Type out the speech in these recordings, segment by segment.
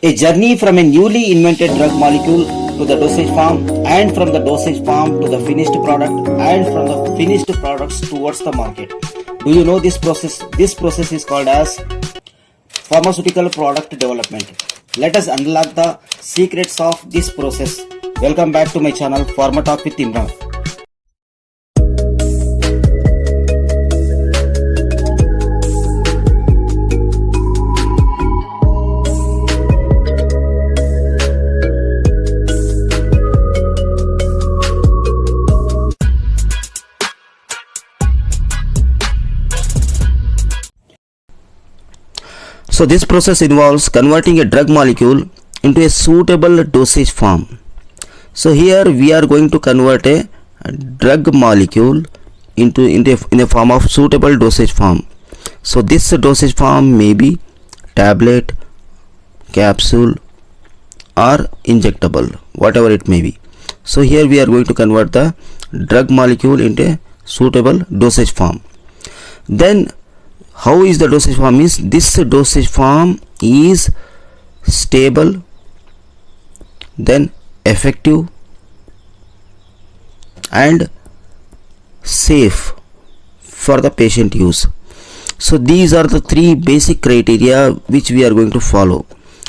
A journey from a newly invented drug molecule to the dosage form, and from the dosage form to the finished product, and from the finished products towards the market. Do you know this process? This process is called as pharmaceutical product development. Let us unlock the secrets of this process. Welcome back to my channel Pharma Talk with M.Pharm. So this process involves converting a drug molecule into a suitable dosage form. So here we are going to convert a drug molecule in a form of suitable dosage form. So this dosage form may be tablet, capsule or injectable, whatever it may be. So here we are going to convert the drug molecule into a suitable dosage form. Then how is the dosage form? Is this dosage form is stable, then effective and safe for the patient use. So these are the three basic criteria which we are going to follow.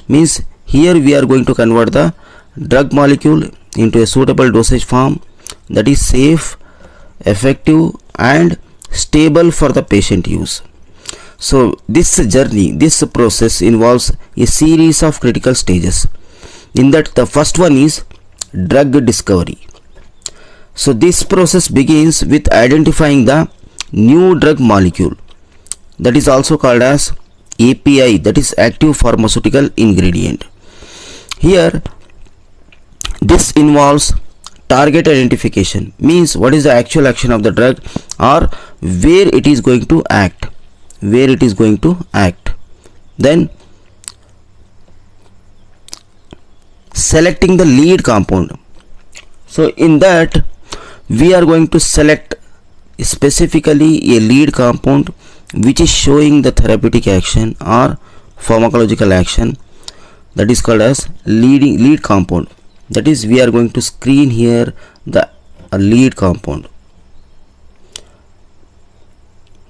Means here we are going to convert the drug molecule into a suitable dosage form that is safe, effective and stable for the patient use. So this journey, this process involves a series of critical stages. In that, the first one is drug discovery. So this process begins with identifying the new drug molecule, that is also called as API, that is active pharmaceutical ingredient. Here this involves target identification, means what is the actual action of the drug or where it is going to act. Then selecting the lead compound. So in that we are going to select specifically a lead compound which is showing the therapeutic action or pharmacological action, that is called as lead compound. That is, we are going to screen here the lead compound.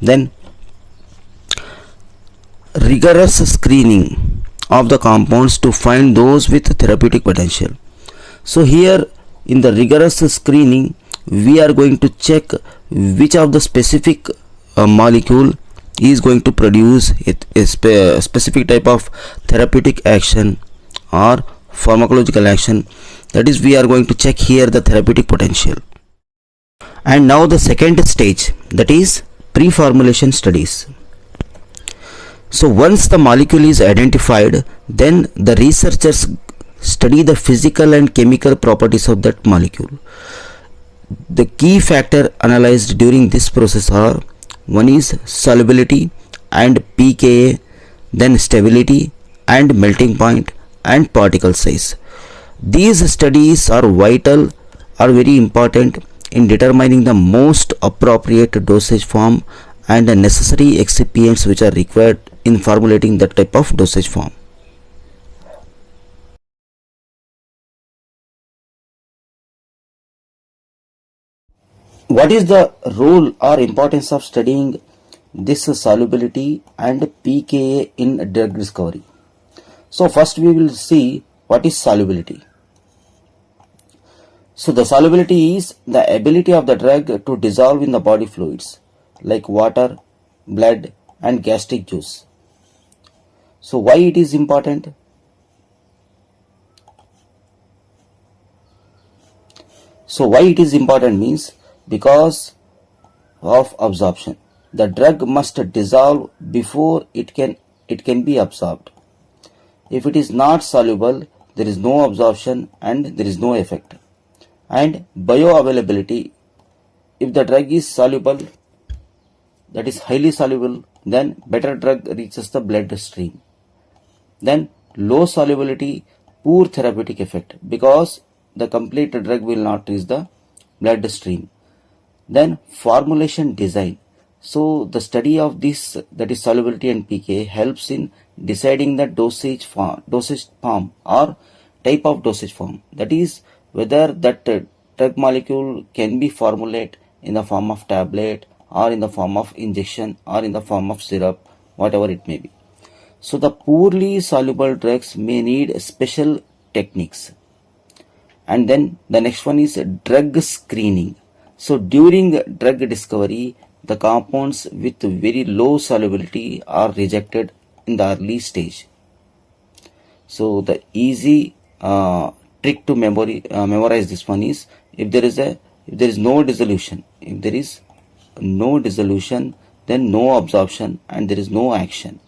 Then rigorous screening of the compounds to find those with therapeutic potential. So here in the rigorous screening we are going to check which of the specific molecule is going to produce a specific type of therapeutic action or pharmacological action. That is, we are going to check here the therapeutic potential. And now the second stage, that is pre-formulation studies. So once the molecule is identified, then the researchers study the physical and chemical properties of that molecule. The key factor analyzed during this process are: one is solubility and pKa, then stability and melting point and particle size. These studies are vital or very important in determining the most appropriate dosage form and the necessary excipients which are required in formulating that type of dosage form. What is the role or importance of studying this solubility and pKa in drug discovery? So first we will see what is solubility. So the solubility is the ability of the drug to dissolve in the body fluids like water, blood and gastric juice. So why it is important? So why it is important means because of absorption. The drug must dissolve before it can be absorbed. If it is not soluble, there is no absorption and there is no effect. And bioavailability, if the drug is soluble, that is highly soluble, then better drug reaches the bloodstream. Then low solubility, poor therapeutic effect, because the complete drug will not reach the bloodstream. Then formulation design, So the study of this, that is solubility and pK, helps in deciding the dosage form or type of dosage form. That is whether that drug molecule can be formulated in the form of tablet or in the form of injection or in the form of syrup, whatever it may be. So the poorly soluble drugs may need special techniques. And then the next one is drug screening. So during drug discovery, the compounds with very low solubility are rejected in the early stage. So the easy trick to memorize this one is, if there is no dissolution, then no absorption and there is no action.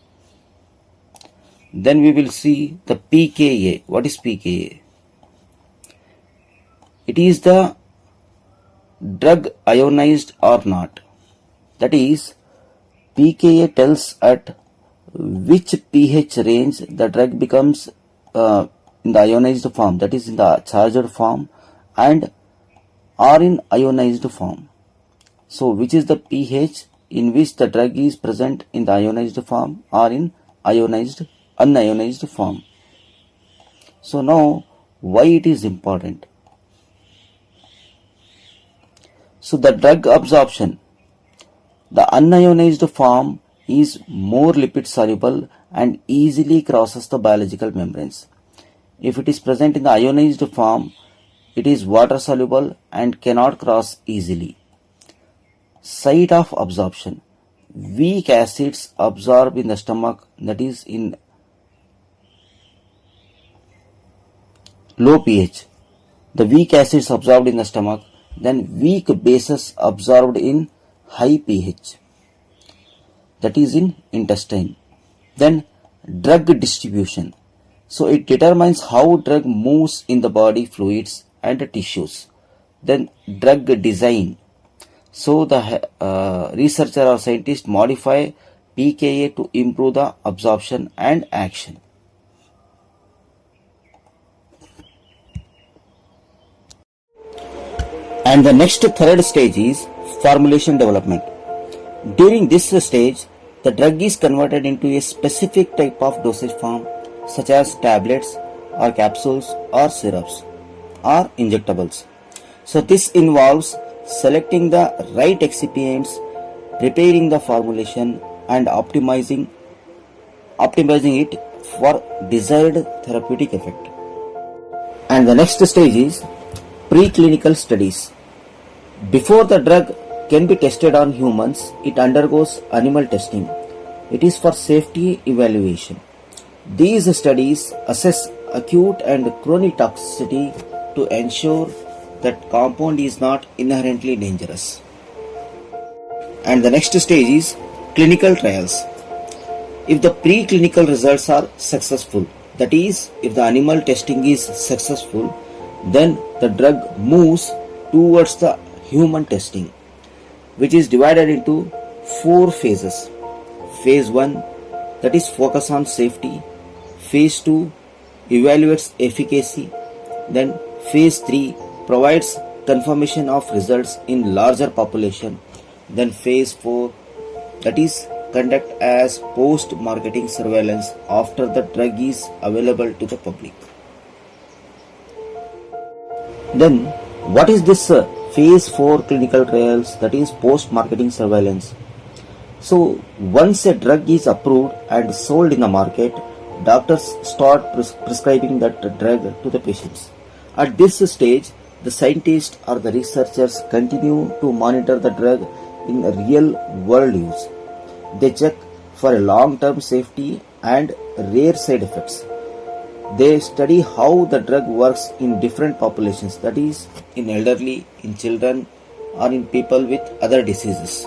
Then we will see the pKa. What is pKa? It is the drug ionized or not. That is, pKa tells at which pH range the drug becomes in the ionized form, that is in the charged form, and or in ionized form. So which is the pH in which the drug is present in the ionized form or in unionized form. So now why it is important? So the drug absorption, the unionized form is more lipid soluble and easily crosses the biological membranes. If it is present in the ionized form, it is water soluble and cannot cross easily. Site of absorption, weak acids absorb in the stomach, that is in low pH. The weak acids absorbed in the stomach, then weak bases absorbed in high pH, that is in intestine. Then drug distribution. So it determines how drug moves in the body fluids and tissues. Then drug design. So the researcher or scientist modify pKa to improve the absorption and action. And the next third stage is formulation development. During this stage, the drug is converted into a specific type of dosage form, such as tablets or capsules or syrups or injectables. So this involves selecting the right excipients, preparing the formulation and optimizing it for desired therapeutic effect. And the next stage is preclinical studies. Before the drug can be tested on humans, it undergoes animal testing. It is for safety evaluation. These studies assess acute and chronic toxicity to ensure that compound is not inherently dangerous. And the next stage is clinical trials. If the preclinical results are successful, that is, if the animal testing is successful, then the drug moves towards the human testing, which is divided into 4 phases. Phase 1, that is focus on safety. Phase 2 evaluates efficacy. Then phase 3 provides confirmation of results in larger population. Then phase 4, that is conduct as post-marketing surveillance after the drug is available to the public. Then what is this phase 4 clinical trials, that is post-marketing surveillance? So once a drug is approved and sold in the market, doctors start prescribing that drug to the patients. At this stage, the scientists or the researchers continue to monitor the drug in real world use. They check for a long-term safety and rare side effects. They study how the drug works in different populations, that is in elderly, in children, or in people with other diseases.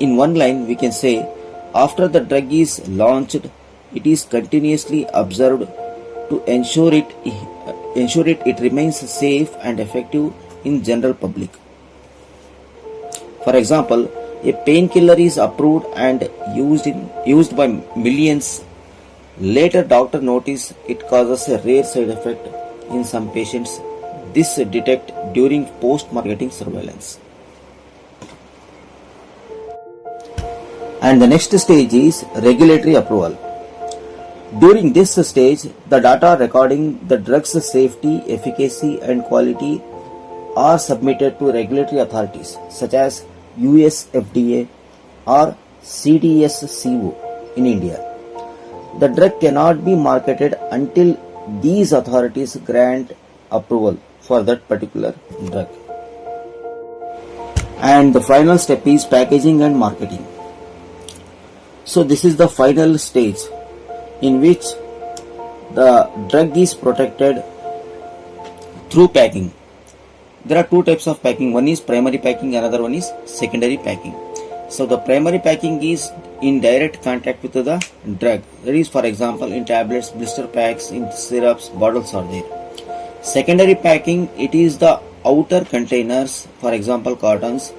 In one line we can say, after the drug is launched, it is continuously observed to ensure it remains safe and effective in general public. For example, a painkiller is approved and used by millions. Later doctor notice it causes a rare side effect in some patients. This detect during post-marketing surveillance. And the next stage is regulatory approval. During this stage, the data recording the drug's safety, efficacy and quality are submitted to regulatory authorities such as US FDA or CDSCO in India. The drug cannot be marketed until these authorities grant approval for that particular drug. And the final step is packaging and marketing. So this is the final stage in which the drug is protected through packing. There are two types of packing. One is primary packing, another one is secondary packing. So the primary packing is in direct contact with the drug. That is, for example, in tablets, blister packs, in syrups, bottles are there. Secondary packing, it is the outer containers, for example cartons.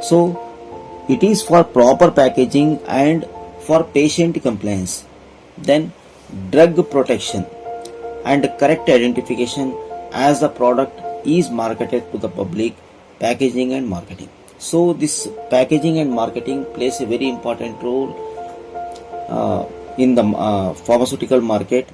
So it is for proper packaging and for patient compliance. Then drug protection and correct identification as the product is marketed to the public, packaging and marketing. So this packaging and marketing plays a very important role in the pharmaceutical market.